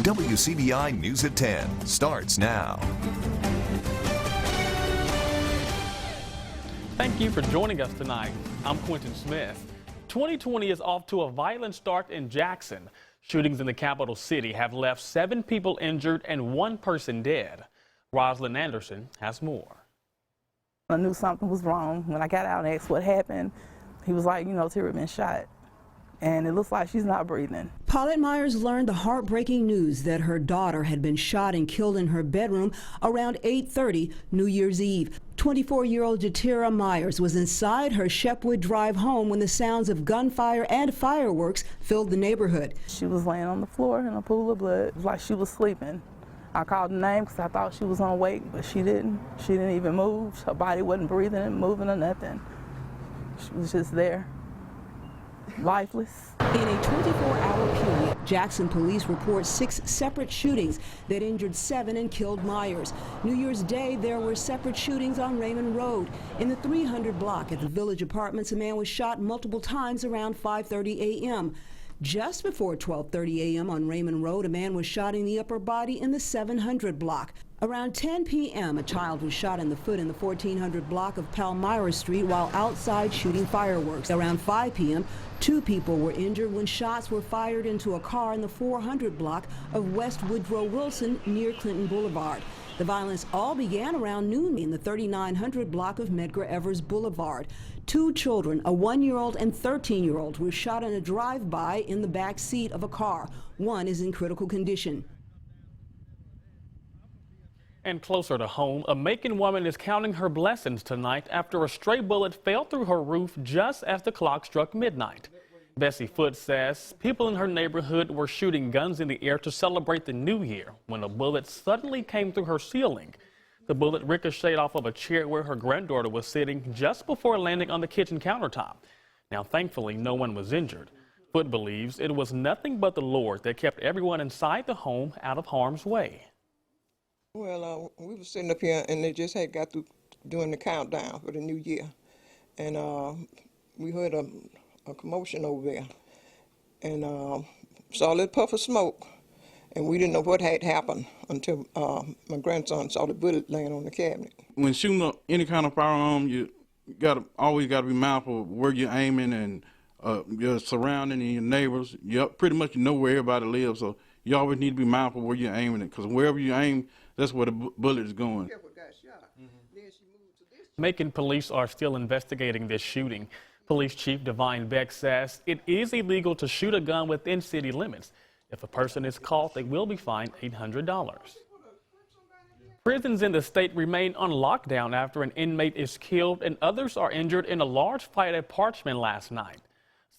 WCBI News at 10 starts now. Thank you for joining us tonight. I'm Quentin Smith. 2020 is off to a violent start in Jackson. Shootings in the capital city have left 7 people injured and 1 person dead. Rosalind Anderson has more. I knew something was wrong. When I got out and asked what happened, he was like, Tira been shot. And it looks like she's not breathing. Paulette Myers learned the heartbreaking news that her daughter had been shot and killed in her bedroom around 8:30 New Year's Eve. 24-year-old Jatira Myers was inside her Shepwood Drive home when the sounds of gunfire and fireworks filled the neighborhood. She was laying on the floor in a pool of blood. It was like she was sleeping. I called her name because I thought she was awake, but she didn't. She didn't even move. Her body wasn't breathing and moving or nothing. She was just there. Lifeless. In a 24-hour period, Jackson police report 6 separate shootings that injured 7 and killed Myers. New Year's Day, there were separate shootings on Raymond Road. In the 300 block at the Village Apartments, a man was shot multiple times around 5:30 a.m. Just before 12:30 a.m. on Raymond Road, a man was shot in the upper body in the 700 block. Around 10 p.m., a child was shot in the foot in the 1400 block of Palmyra Street while outside shooting fireworks. Around 5 p.m., 2 people were injured when shots were fired into a car in the 400 block of West Woodrow Wilson near Clinton Boulevard. The violence all began around noon in the 3900 block of Medgar Evers Boulevard. 2 children, a 1-year-old and 13-year-old, were shot in a drive-by in the back seat of a car. 1 is in critical condition. And closer to home, a Macon woman is counting her blessings tonight after a stray bullet fell through her roof just as the clock struck midnight. Bessie Foote says people in her neighborhood were shooting guns in the air to celebrate the new year when a bullet suddenly came through her ceiling. The bullet ricocheted off of a chair where her granddaughter was sitting just before landing on the kitchen countertop. Now, thankfully, no one was injured. Foote believes it was nothing but the Lord that kept everyone inside the home out of harm's way. Well, we were sitting up here and they just had got through doing the countdown for the new year. And we heard a commotion over there and saw a little puff of smoke. And we didn't know what had happened until my grandson saw the bullet laying on the cabinet. When shooting up any kind of firearm, you always got to be mindful of where you're aiming and your surrounding and your neighbors. Pretty much you know where everybody lives, so you always need to be mindful where you're aiming it, because wherever you aim, that's where the bullet is going. Macon police are still investigating this shooting. Police Chief Divine Beck says it is illegal to shoot a gun within city limits. If a person is caught, they will be fined $800. Prisons in the state remain on lockdown after an inmate is killed and others are injured in a large fight at Parchman last night.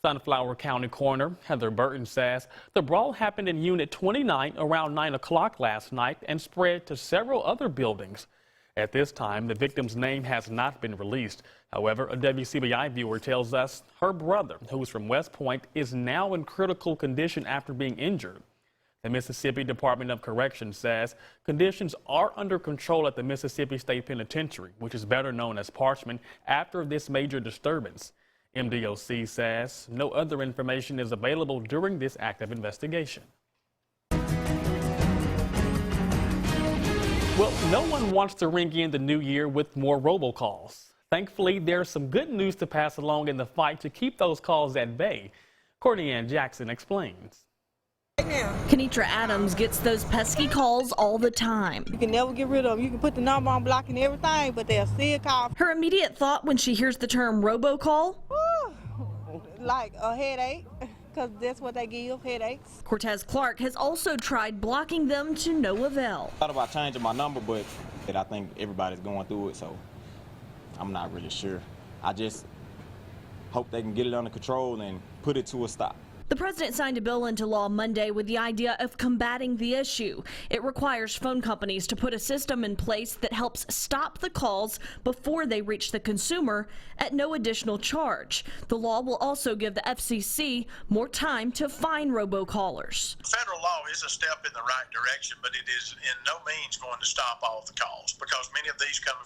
Sunflower County Coroner Heather Burton says the brawl happened in Unit 29 around 9 o'clock last night and spread to several other buildings. At this time, the victim's name has not been released. However, a WCBI viewer tells us her brother, who is from West Point, is now in critical condition after being injured. The Mississippi Department of Corrections says conditions are under control at the Mississippi State Penitentiary, which is better known as Parchman, after this major disturbance. MDOC says no other information is available during this active investigation. Well, no one wants to ring in the new year with more robocalls. Thankfully, there's some good news to pass along in the fight to keep those calls at bay. Courtney Ann Jackson explains. Kenitra Adams gets those pesky calls all the time. You can never get rid of them. You can put the number on block and everything, but they'll still call. Her immediate thought when she hears the term robocall? Like a headache, because that's what they give, headaches. Cortez Clark has also tried blocking them to no avail. I thought about changing my number, but I think everybody's going through it, so I'm not really sure. I just hope they can get it under control and put it to a stop. The president signed a bill into law Monday with the idea of combating the issue. It requires phone companies to put a system in place that helps stop the calls before they reach the consumer at no additional charge. The law will also give the FCC more time to fine robocallers. Federal law is a step in the right direction, but it is in no means going to stop all the calls because many of these come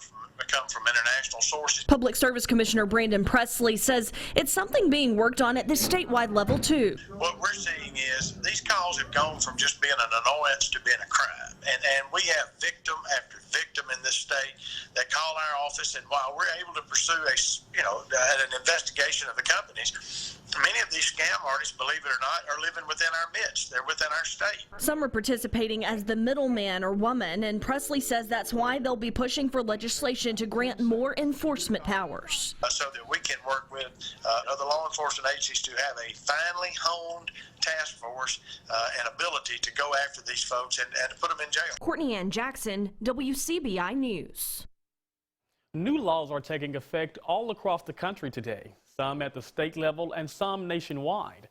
from international sources. Public Service Commissioner Brandon Presley says it's something being worked on at the statewide level too. What we're seeing is these calls have gone from just being an annoyance to being a crime. And we have victim after victim in this state that call our office, and while we're able to pursue an investigation of the companies, many of these scam artists, believe it or not, are living within our midst. They're within our state. Some are participating as the middleman or woman, and Presley says that's why they'll be pushing for legislation to grant more enforcement powers. So that we can work with other law enforcement agencies to have a finely honed task force and ability to go after these folks and to put them in jail. Courtney Ann Jackson, WCBI News. New laws are taking effect all across the country today, some at the state level and some nationwide.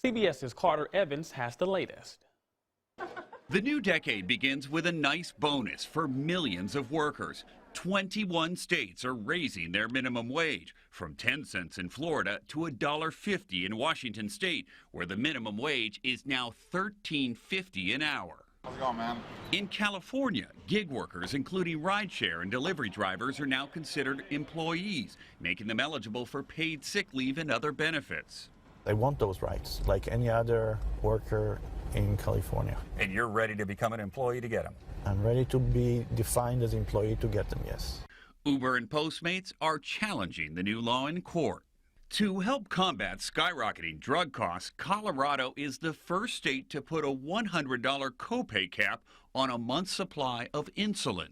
CBS's Carter Evans has the latest. The new decade begins with a nice bonus for millions of workers. 21 states are raising their minimum wage from 10 cents in Florida to $1.50 in Washington state, where the minimum wage is now $13.50 an hour. How's it going, man? In California, gig workers, including rideshare and delivery drivers, are now considered employees, making them eligible for paid sick leave and other benefits. They want those rights like any other worker in California. And you're ready to become an employee to get them? I'm ready to be defined as an employee to get them, yes. Uber and Postmates are challenging the new law in court. To help combat skyrocketing drug costs, Colorado is the first state to put a $100 copay cap on a month's supply of insulin.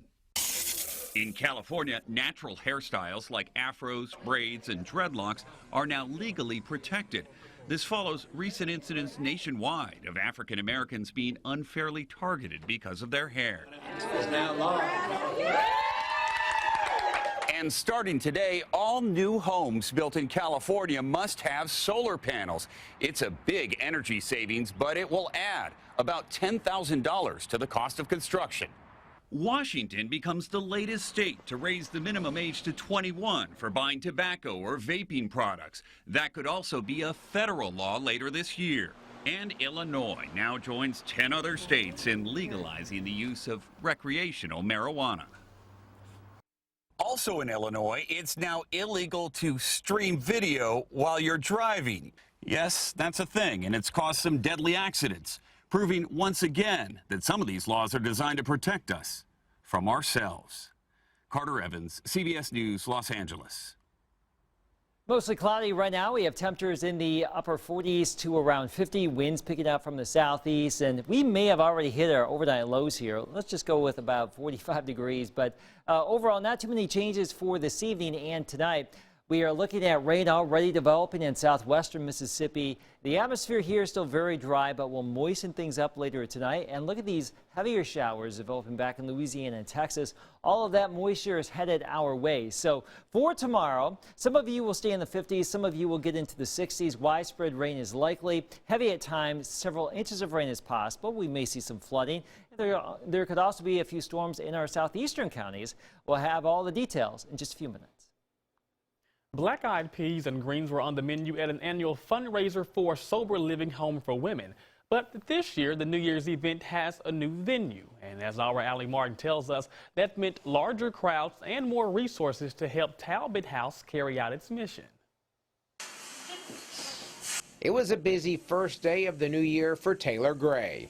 In California, natural hairstyles like afros, braids, and dreadlocks are now legally protected. This follows recent incidents nationwide of African Americans being unfairly targeted because of their hair. And starting today, all new homes built in California must have solar panels. It's a big energy savings, but it will add about $10,000 to the cost of construction. Washington becomes the latest state to raise the minimum age to 21 for buying tobacco or vaping products. That could also be a federal law later this year. And Illinois now joins 10 other states in legalizing the use of recreational marijuana. Also in Illinois, it's now illegal to stream video while you're driving. Yes, that's a thing, and it's caused some deadly accidents, proving once again that some of these laws are designed to protect us from ourselves. Carter Evans, CBS News, Los Angeles. Mostly cloudy right now. We have temperatures in the upper 40s to around 50, winds picking up from the southeast, and we may have already hit our overnight lows here. Let's just go with about 45 degrees, but overall not too many changes for this evening and tonight. We are looking at rain already developing in southwestern Mississippi. The atmosphere here is still very dry, but will moisten things up later tonight. And look at these heavier showers developing back in Louisiana and Texas. All of that moisture is headed our way. So for tomorrow, some of you will stay in the 50s, some of you will get into the 60s. Widespread rain is likely. Heavy at times, several inches of rain is possible. We may see some flooding. There could also be a few storms in our southeastern counties. We'll have all the details in just a few minutes. Black-eyed peas and greens were on the menu at an annual fundraiser for a sober living home for women. But this year, the New Year's event has a new venue. And as our Allie Martin tells us, that meant larger crowds and more resources to help Talbot House carry out its mission. It was a busy first day of the new year for Taylor Gray.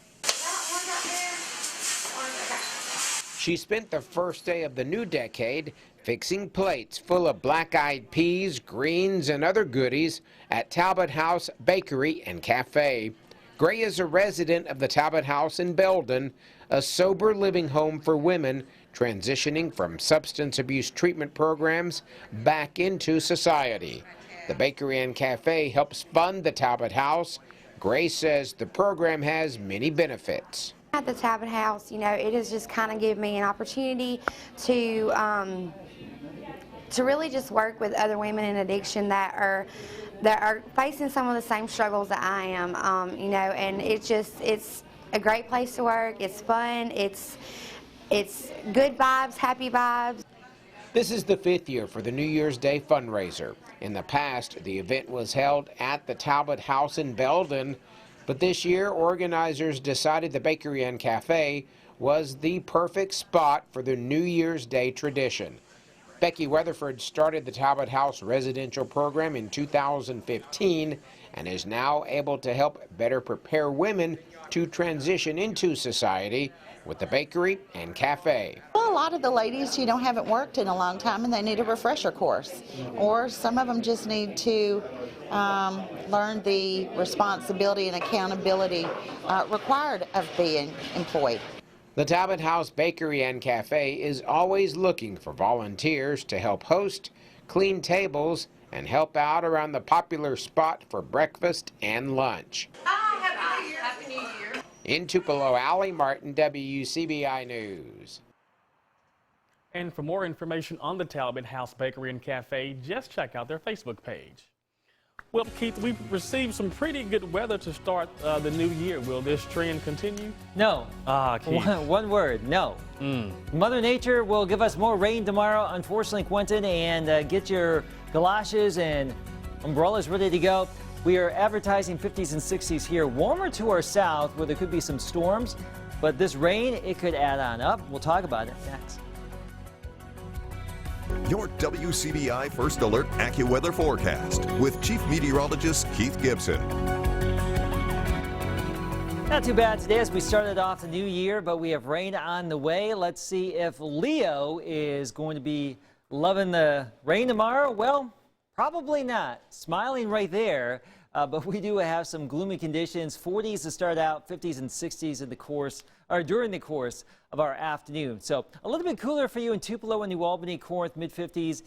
She spent the first day of the new decade fixing plates full of black-eyed peas, greens, and other goodies at Talbot House Bakery and Cafe. Gray is a resident of the Talbot House in Belden, a sober living home for women transitioning from substance abuse treatment programs back into society. The Bakery and Cafe helps fund the Talbot House. Gray says the program has many benefits. At the Talbot House, it has just kind of given me an opportunity to really just work with other women in addiction that are facing some of the same struggles that I am, and it's a great place to work. It's fun. It's good vibes, happy vibes. This is the 5th year for the New Year's Day fundraiser. In the past, the event was held at the Talbot House in Belden, but this year, organizers decided the Bakery and Cafe was the perfect spot for the New Year's Day tradition. Becky Weatherford started the Talbot House residential program in 2015 and is now able to help better prepare women to transition into society with the bakery and cafe. Well, a lot of the ladies, haven't worked in a long time and they need a refresher course. Or some of them just need to learn the responsibility and accountability required of being employed. The Talbot House Bakery and Cafe is always looking for volunteers to help host, clean tables, and help out around the popular spot for breakfast and lunch. Happy New Year. In Tupelo, Allie Martin, WCBI News. And for more information on the Talbot House Bakery and Cafe, just check out their Facebook page. Well, Keith, we've received some pretty good weather to start the new year. Will this trend continue? No. Keith. One word, no. Mother Nature will give us more rain tomorrow, unfortunately, Quentin, and get your galoshes and umbrellas ready to go. We are advertising 50s and 60s here, warmer to our south where there could be some storms, but this rain, it could add on up. We'll talk about it next. Your WCBI First Alert AccuWeather forecast with Chief Meteorologist Keith Gibson. Not too bad today as we started off the new year, but we have rain on the way. Let's see if Leo is going to be loving the rain tomorrow. Well, probably not. Smiling right there, but we do have some gloomy conditions. 40s to start out, 50s and 60s in the course, or during the course of our afternoon. So a little bit cooler for you in Tupelo and New Albany, Corinth, mid-50s.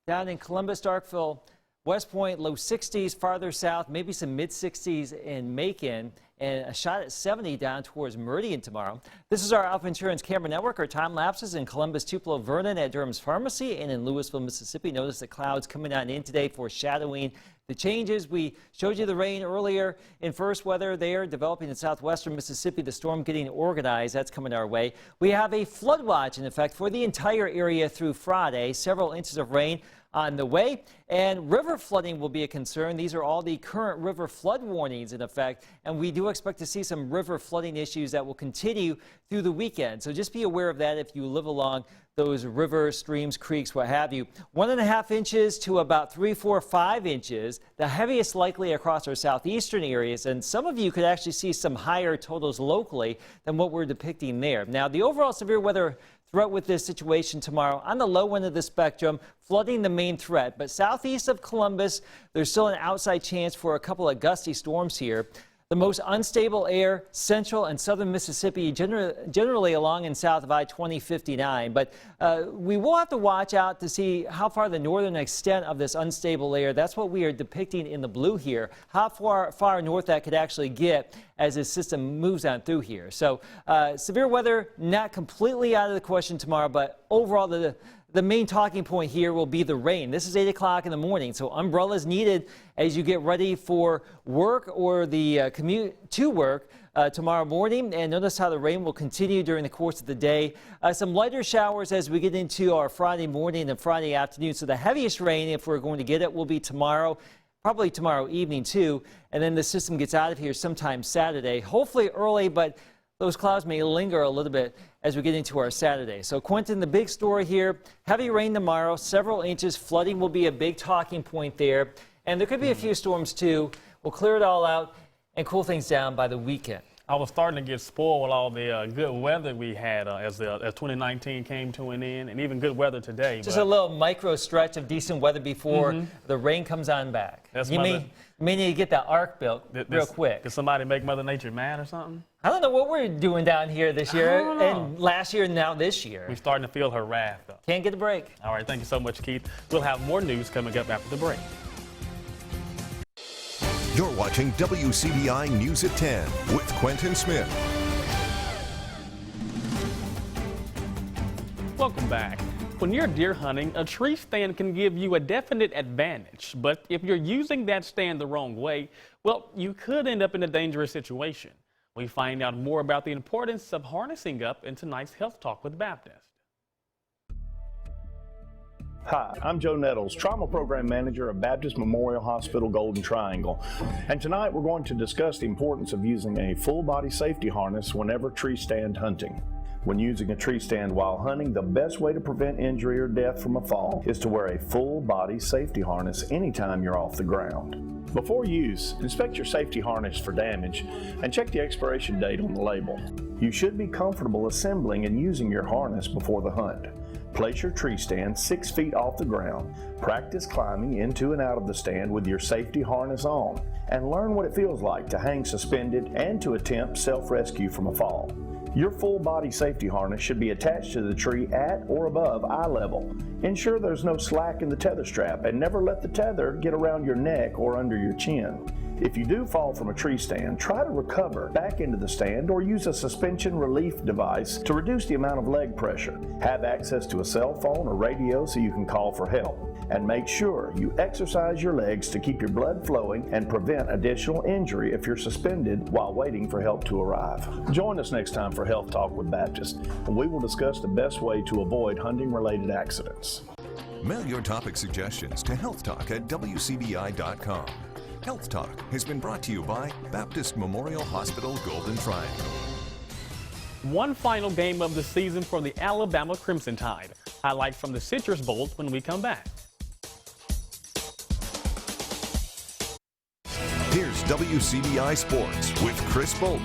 Down in Columbus, Starkville, West Point, low 60s. Farther south, maybe some mid-60s in Macon, and a shot at 70 down towards Meridian tomorrow. This is our Alpha Insurance Camera Network. Our time lapses in Columbus, Tupelo, Vernon at Durham's Pharmacy, and in Louisville, Mississippi. Notice the clouds coming on in today, foreshadowing the changes. We showed you the rain earlier in first weather there, developing in southwestern Mississippi. The storm getting organized. That's coming our way. We have a flood watch in effect for the entire area through Friday. Several inches of rain on the way, and river flooding will be a concern. These are all the current river flood warnings in effect, and we do expect to see some river flooding issues that will continue through the weekend. So just be aware of that if you live along those rivers, streams, creeks, what have you. 1.5 inches to about 3, 4, 5 inches, the heaviest likely across our southeastern areas, and some of you could actually see some higher totals locally than what we're depicting there. Now, the overall severe weather threat with this situation tomorrow on the low end of the spectrum, flooding the main threat, but southeast of Columbus, there's still an outside chance for a couple of gusty storms here. The most unstable air, central and southern Mississippi, generally along and south of I-2059. But we will have to watch out to see how far the northern extent of this unstable air, that's what we are depicting in the blue here, how far north that could actually get as this system moves on through here. So severe weather not completely out of the question tomorrow, but overall the main talking point here will be the rain. This is 8 o'clock in the morning, so umbrellas needed as you get ready for work or the commute to work tomorrow morning. And notice how the rain will continue during the course of the day. Some lighter showers as we get into our Friday morning and Friday afternoon. So the heaviest rain, if we're going to get it, will be tomorrow. Probably tomorrow evening too. And then the system gets out of here sometime Saturday, hopefully early, but those clouds may linger a little bit as we get into our Saturday. So Quentin, the big story here, heavy rain tomorrow, several inches. Flooding will be a big talking point there. And there could be a few storms too. We'll clear it all out and cool things down by the weekend. I was starting to get spoiled with all the good weather we had as 2019 came to an end, and even good weather today. Just a little micro stretch of decent weather before the rain comes on back. You may need to get that arc built real quick. Did somebody make Mother Nature mad or something? I don't know what we're doing down here this year, and last year and now this year. We're starting to feel her wrath, though. Can't get a break. All right, thank you so much, Keith. We'll have more news coming up after the break. You're watching WCBI News at 10 with Quentin Smith. Welcome back. When you're deer hunting, a tree stand can give you a definite advantage. But if you're using that stand the wrong way, well, you could end up in a dangerous situation. We find out more about the importance of harnessing up in tonight's Health Talk with Baptist. Hi, I'm Joe Nettles, Trauma Program Manager of Baptist Memorial Hospital Golden Triangle. And tonight we're going to discuss the importance of using a full body safety harness whenever tree stand hunting. When using a tree stand while hunting, the best way to prevent injury or death from a fall is to wear a full body safety harness anytime you're off the ground. Before use, inspect your safety harness for damage and check the expiration date on the label. You should be comfortable assembling and using your harness before the hunt. Place your tree stand 6 feet off the ground, practice climbing into and out of the stand with your safety harness on, and learn what it feels like to hang suspended and to attempt self-rescue from a fall. Your full body safety harness should be attached to the tree at or above eye level. Ensure there's no slack in the tether strap and never let the tether get around your neck or under your chin. If you do fall from a tree stand, try to recover back into the stand or use a suspension relief device to reduce the amount of leg pressure. Have access to a cell phone or radio so you can call for help. And make sure you exercise your legs to keep your blood flowing and prevent additional injury if you're suspended while waiting for help to arrive. Join us next time for Health Talk with Baptist, and we will discuss the best way to avoid hunting-related accidents. Mail your topic suggestions to healthtalk@wcbi.com. Health Talk has been brought to you by Baptist Memorial Hospital Golden Triangle. One final game of the season for the Alabama Crimson Tide. Highlights from the Citrus Bowl when we come back. Here's WCBI Sports with Chris Bolton.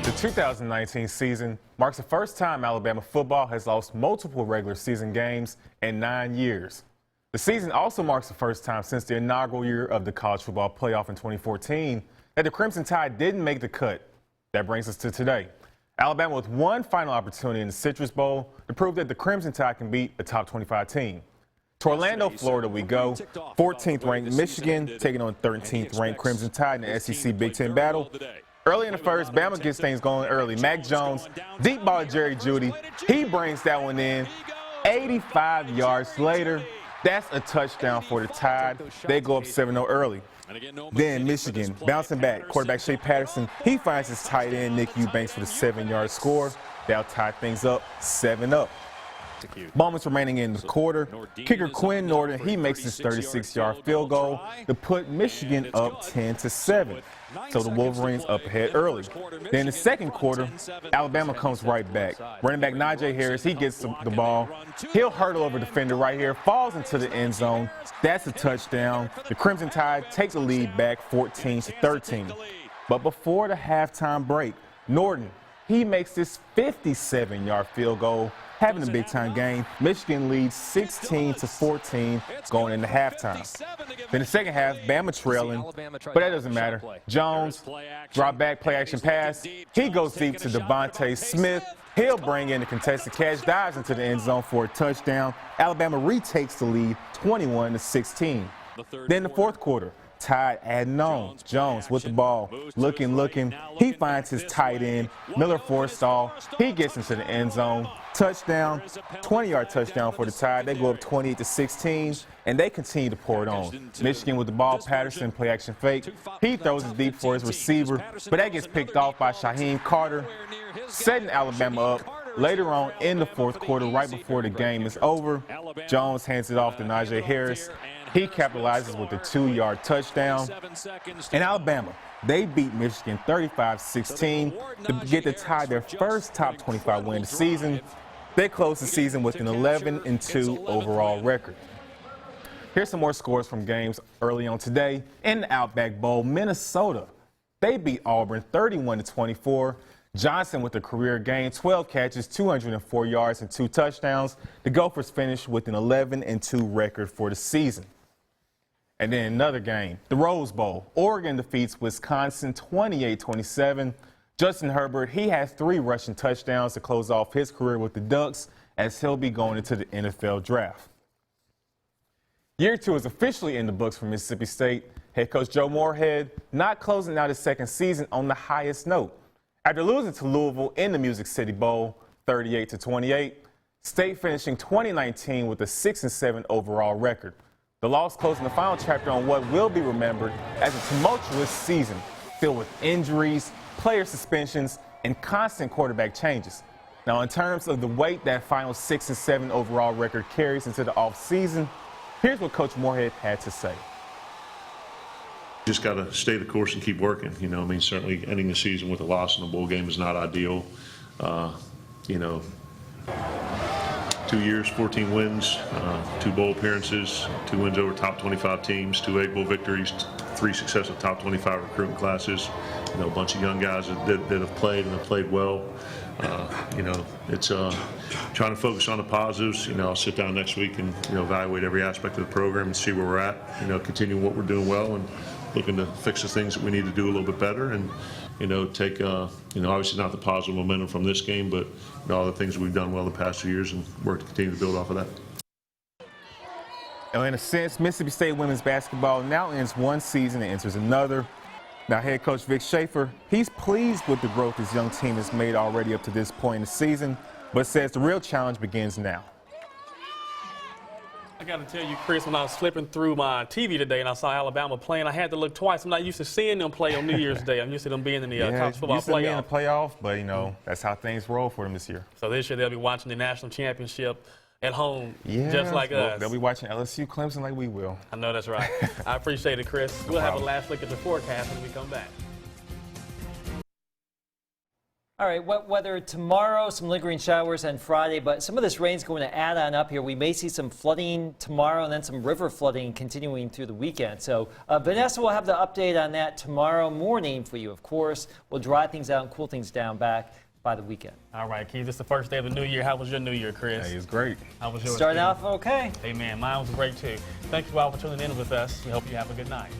The 2019 season marks the first time Alabama football has lost multiple regular season games in 9 years. The season also marks the first time since the inaugural year of the college football playoff in 2014 that the Crimson Tide didn't make the cut. That brings us to today. Alabama with one final opportunity in the Citrus Bowl to prove that the Crimson Tide can beat a top 25 team. To Orlando, Florida we go. 14th ranked Michigan taking on 13th ranked Crimson Tide in the SEC Big Ten battle. Early in the first, Bama gets things going early. Mac Jones, deep ball to Jerry Jeudy. He brings that one in. 85 yards later, that's a touchdown for the Tide. They go up 7-0 early. Then Michigan bouncing back. Quarterback Shea Patterson, he finds his tight end Nick Eubanks for the 7-yard score. That'll tie things up 7-up. Moments remaining in the quarter. Kicker Quinn Norton, he makes his 36-yard field goal to put Michigan up 10-7. So the Wolverines up ahead early. Then in the second quarter, Alabama comes right back. Running back Najee Harris, he gets the ball. He'll hurdle over defender right here, falls into the end zone. That's a touchdown. The Crimson Tide take the lead back 14-13. But before the halftime break, Norton, he makes this 57-yard field goal, having a big-time game. Michigan leads 16-14 going into halftime. Then the second half, Bama trailing, but that doesn't matter. Jones, drop back, play action pass. He goes deep to Devontae Smith. He'll bring in the contested catch, dives into the end zone for a touchdown. Alabama retakes the lead 21-16. Then the fourth quarter, Tide adding on. Jones with the ball, looking. He finds his tight end, Miller Forrestall. He gets into the end zone. Touchdown, 20-yard touchdown for the Tide. They go up 28-16, and they continue to pour it on. Michigan with the ball, Patterson, play action fake. He throws it deep for his receiver, but that gets picked off by Shaheem Carter, setting Alabama up. Later on in the fourth quarter, right before the game is over, Jones hands it off to Najee Harris. He capitalizes with a 2-yard touchdown. And Alabama, they beat Michigan 35-16 to get the Tide their first top 25 win of the season. They close the season with an 11-2 overall record. Here's some more scores from games early on today. In the Outback Bowl, Minnesota, they beat Auburn 31-24. Johnson with a career game, 12 catches, 204 yards, and 2 touchdowns. The Gophers finished with an 11-2 record for the season. And then another game, the Rose Bowl. Oregon defeats Wisconsin 28-27. Justin Herbert, he has 3 rushing touchdowns to close off his career with the Ducks as he'll be going into the NFL draft. Year 2 is officially in the books for Mississippi State. Head coach Joe Moorhead not closing out his second season on the highest note. After losing to Louisville in the Music City Bowl 38-28, State finishing 2019 with a 6-7 overall record. The loss closing the final chapter on what will be remembered as a tumultuous season filled with injuries, player suspensions, and constant quarterback changes. Now, in terms of the weight that final 6-7 overall record carries into the offseason, here's what Coach Moorhead had to say. Just got to stay the course and keep working. Certainly ending the season with a loss in a bowl game is not ideal. 2 years, 14 wins, 2 bowl appearances, 2 wins over top 25 teams, 2 Egg Bowl victories, 3 successive top 25 recruiting classes. You know, a bunch of young guys that have played and have played well. You know, it's trying to focus on the positives. You know, I'll sit down next week and, you know, evaluate every aspect of the program and see where we're at. You know, continue what we're doing well and looking to fix the things that we need to do a little bit better and, you know, take, you know, obviously not the positive momentum from this game, but, you know, all the things we've done well the past 2 years and work to continue to build off of that. And in a sense, Mississippi State women's basketball now ends one season and enters another. Now, head coach Vic Schaefer, he's pleased with the growth his young team has made already up to this point in the season, but says the real challenge begins now. I got to tell you, Chris, when I was flipping through my TV today and I saw Alabama playing, I had to look twice. I'm not used to seeing them play on New Year's Day. I'm used to them being in the college football used to being in the playoff. playoff, but, you know, that's how things roll for them this year. So this year they'll be watching the national championship at home, Yeah, just like us. They'll be watching LSU Clemson like we will. I know that's right. I appreciate it, Chris. We'll have a last look at the forecast when we come back. All right, wet weather tomorrow, some lingering showers on Friday, but some of this rain's going to add on up here. We may see some flooding tomorrow and then some river flooding continuing through the weekend. So Vanessa will have the update on that tomorrow morning for you, of course. We'll dry things out and cool things down back by the weekend. All right, Keith, this is the first day of the new year. How was your new year, Chris? Hey, it's great. How was yours? Starting off okay. Hey, man, mine was great, too. Thank you all for tuning in with us. We hope you have a good night.